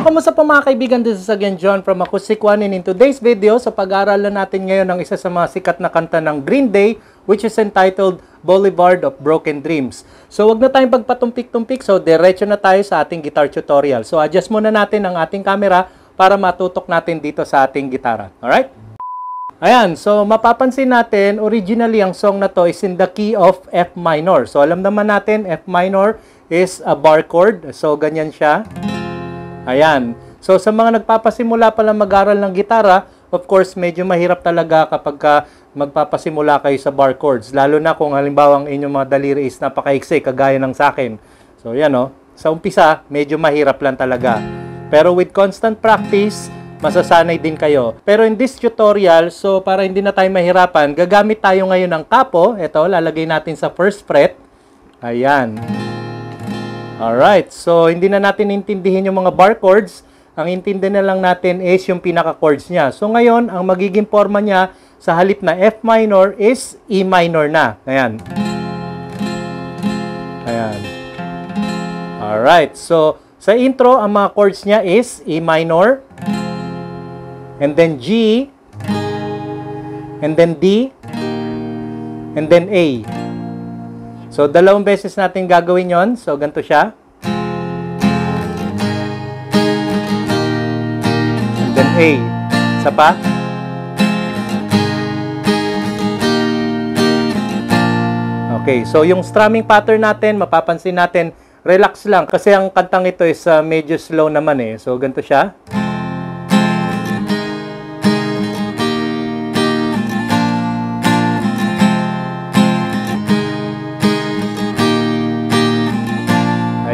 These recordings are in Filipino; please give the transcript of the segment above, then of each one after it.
kamusta po mga kaibigan? This is again John from Acoustic One, and in today's video, sa pag-aaralan natin ngayon ng isa sa mga sikat na kanta ng Green Day, which is entitled Boulevard of Broken Dreams. So wag na tayong pagpatumpik-tumpik, so diretso na tayo sa ating guitar tutorial. So adjust muna natin ang ating camera para matutok natin dito sa ating gitara. Alright? Ayan, so mapapansin natin, originally ang song na to is in the key of F minor. So alam naman natin, F minor is a bar chord. So ganyan siya. Ayan. So, sa mga nagpapasimula pa lang mag-aral ng gitara, of course, medyo mahirap talaga kapag magpapasimula kayo sa bar chords. Lalo na kung halimbawa ang inyong mga daliri is napakaiksi, kagaya ng sa akin. So, yan o. Sa umpisa, medyo mahirap lang talaga. Pero with constant practice, masasanay din kayo. Pero in this tutorial, so para hindi na tayo mahirapan, gagamit tayo ngayon ng kapo. Ito, lalagay natin sa first fret. Ayan. Alright, so hindi na natin intindihin yung mga bar chords. Ang intindi na lang natin is yung pinaka-chords niya. So ngayon, ang magiging forma niya sa halip na F minor is E minor na. Ayan. Ayan. Alright, so sa intro, ang mga chords niya is E minor, and then G, and then D, and then A. So, dalawang beses natin gagawin yon. So, ganito siya. And then A. Isa pa. Okay. So, yung strumming pattern natin, mapapansin natin, relax lang. Kasi ang kantang ito is medyo slow naman eh. So, ganito siya.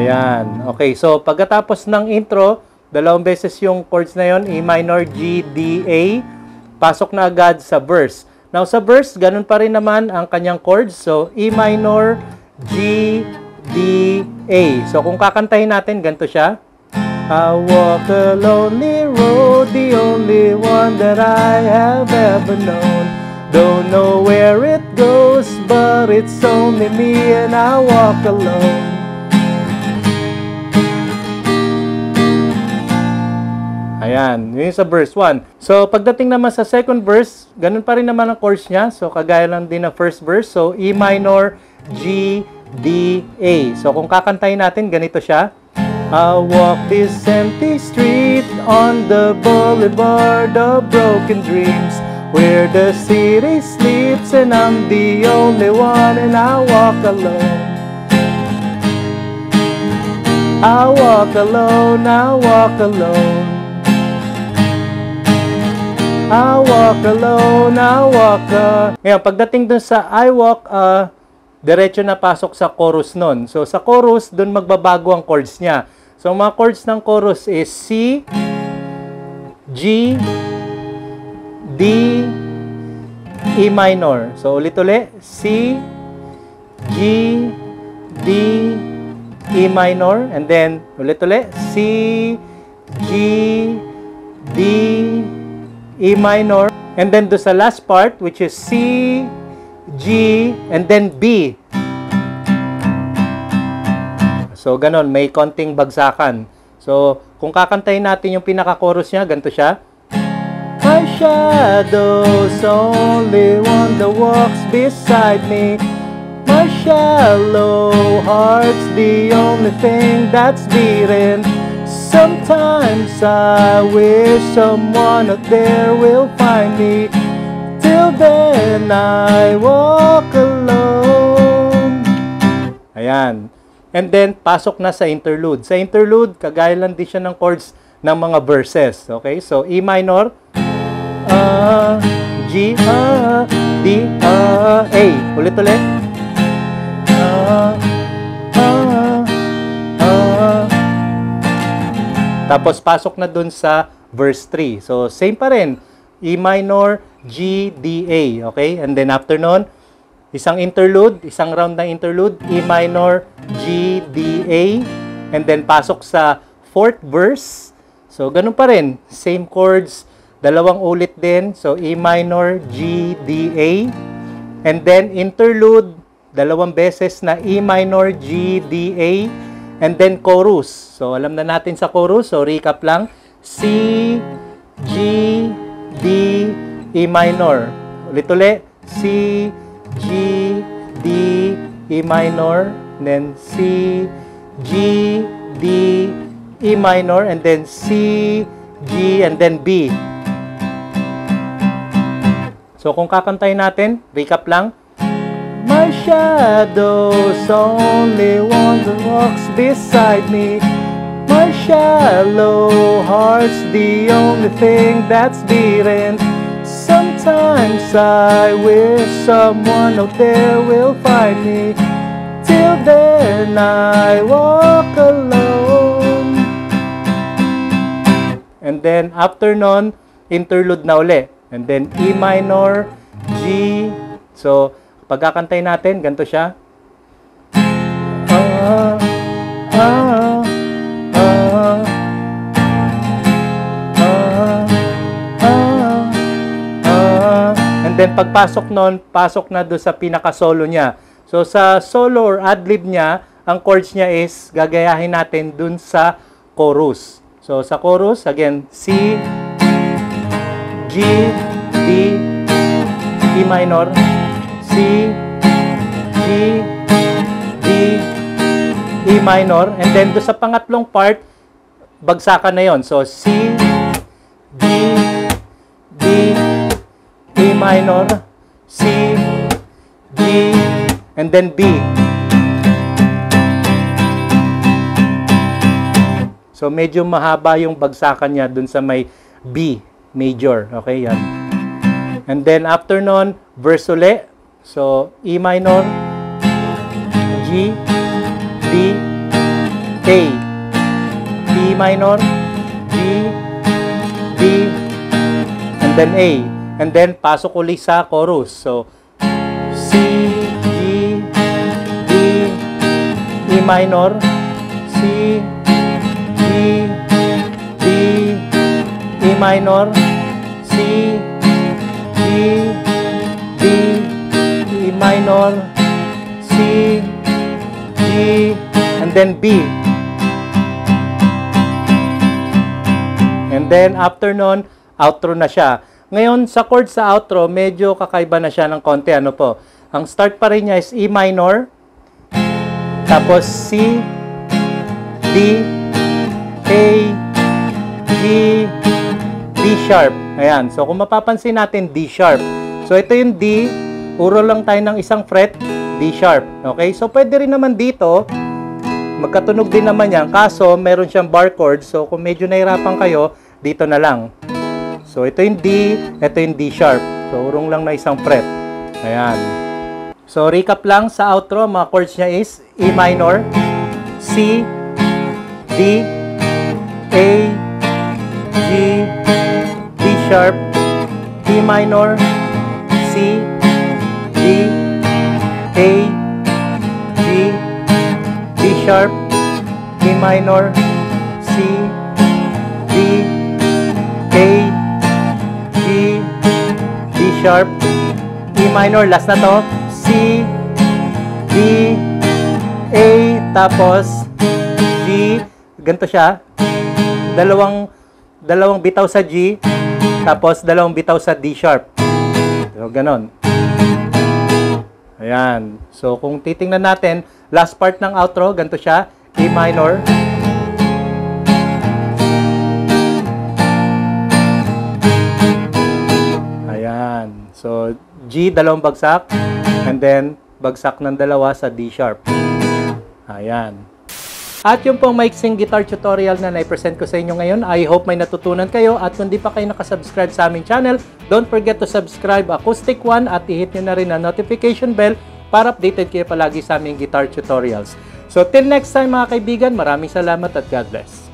Ayan. Okay, so pagkatapos ng intro, dalawang beses yung chords na yon, E minor, G, D, A, pasok na agad sa verse. Now sa verse, ganun pa rin naman ang kanyang chords. So E minor, G, D, A. So kung kakantahin natin, ganito siya. I walk a lonely road, the only one that I have ever known. Don't know where it goes, but it's only me and I walk alone. Ayan, yun sa verse 1. So, pagdating naman sa second verse, ganun pa rin naman ang chords niya. So, kagaya lang din ng first verse. So, E minor, G, D, A. So, kung kakantahin natin, ganito siya. I walk this empty street on the boulevard of broken dreams, where the city sleeps and I'm the only one and I walk alone. I walk alone, I walk alone. I walk alone, I walk Ngayon, pagdating dun sa I walk, diretso na pasok sa chorus nun. So, sa chorus, dun magbabago ang chords niya. So, mga chords ng chorus is C, G, D, E minor. So, ulit-ulit, C, G, D, E minor. And then, ulit-ulit, C, G, D, E minor, and then do sa last part, which is C, G, and then B. So, ganon, may konting bagsakan. So, kung kakantahin natin yung pinaka-chorus niya, ganito siya. My shadow's only one that walks beside me. My shallow heart's the only thing that's beating. Sometimes I wish someone out there will find me. Till then I walk alone. Ayan. And then, pasok na sa interlude. Sa interlude, kagaya lang din siya ng chords ng mga verses. Okay? So, E minor, G, D, A. Ulit-ulit. Tapos, pasok na dun sa verse 3. So, same pa rin. E minor, G, D, A. Okay? And then, after nun, isang interlude, isang round ng interlude, E minor, G, D, A. And then, pasok sa fourth verse. So, ganun pa rin. Same chords, dalawang ulit din. So, E minor, G, D, A. And then, interlude, dalawang beses na E minor, G, D, A. and then chorus. So, alam na natin sa chorus. So, recap lang. C, G, D, E minor. Ulit-ulit. C, G, D, E minor. And then C, G, D, E minor. And then C, G, and then B. So, kung kakantayin natin, recap lang. My shadow's only one that walks beside me. My shallow heart's the only thing that's beating. Sometimes I wish someone out there will find me. Till then I walk alone. And then after nun, interlude na uli. And then E minor, G. So, pagkakantay natin, ganito siya. And then pagpasok nun, pasok na doon sa pinaka-solo niya. So, sa solo or ad-lib niya, ang chords niya is gagayahin natin dun sa chorus. So, sa chorus, again, C, G, D, E minor, C, G, D, E minor, and then do sa pangatlong part, bagsakan na yon. So, C, G, D, E minor, C, G, and then B. So, medyo mahaba yung bagsakan niya dun sa may B major. Okay, yan. And then, after nun, verse uli. So, E minor, G, D, A. E minor, G, D, and then A. And then, pasok uli sa chorus. So, C, G, D, E minor, C, G, D, E minor, C, G, D, E minor, C, G, and then B. And then, after nun, outro na siya. Ngayon, sa chord sa outro, medyo kakaiba na siya ng konti. Ano po? Ang start pa rin niya is E minor, tapos C, D, A, G, D sharp. Ayan. So, kung mapapansin natin, D sharp. So, ito yung D. Uro lang tayo ng isang fret, D sharp. Okay? So, pwede rin naman dito. Magkatunog din naman yan. Kaso, meron siyang bar chord. So, kung medyo nahirapan kayo, dito na lang. So, ito yung D. Ito yung D sharp. So, urong lang na isang fret. Ayan. So, recap lang sa outro. Mga chords niya is E minor, C, D, A, G, D sharp, E minor, C, D, A, G, D sharp, E minor, C, D, A, G, D sharp, E minor, last na to, C, D, A, tapos G, ganito siya, dalawang bitaw sa G, tapos dalawang bitaw sa D sharp. So, ganon. Ayan. So, kung titingnan natin, last part ng outro, ganito siya, E minor, ayan. So, G, dalawang bagsak, and then, bagsak ng dalawa sa D sharp. Ayan. At yung pong maiksing guitar tutorial na na-present ko sa inyo ngayon, I hope may natutunan kayo. At kung di pa kayo nakasubscribe sa aming channel, don't forget to subscribe Acoustic One at i-hit nyo na rin ang notification bell para updated kayo palagi sa aming guitar tutorials. So till next time mga kaibigan, maraming salamat at God bless.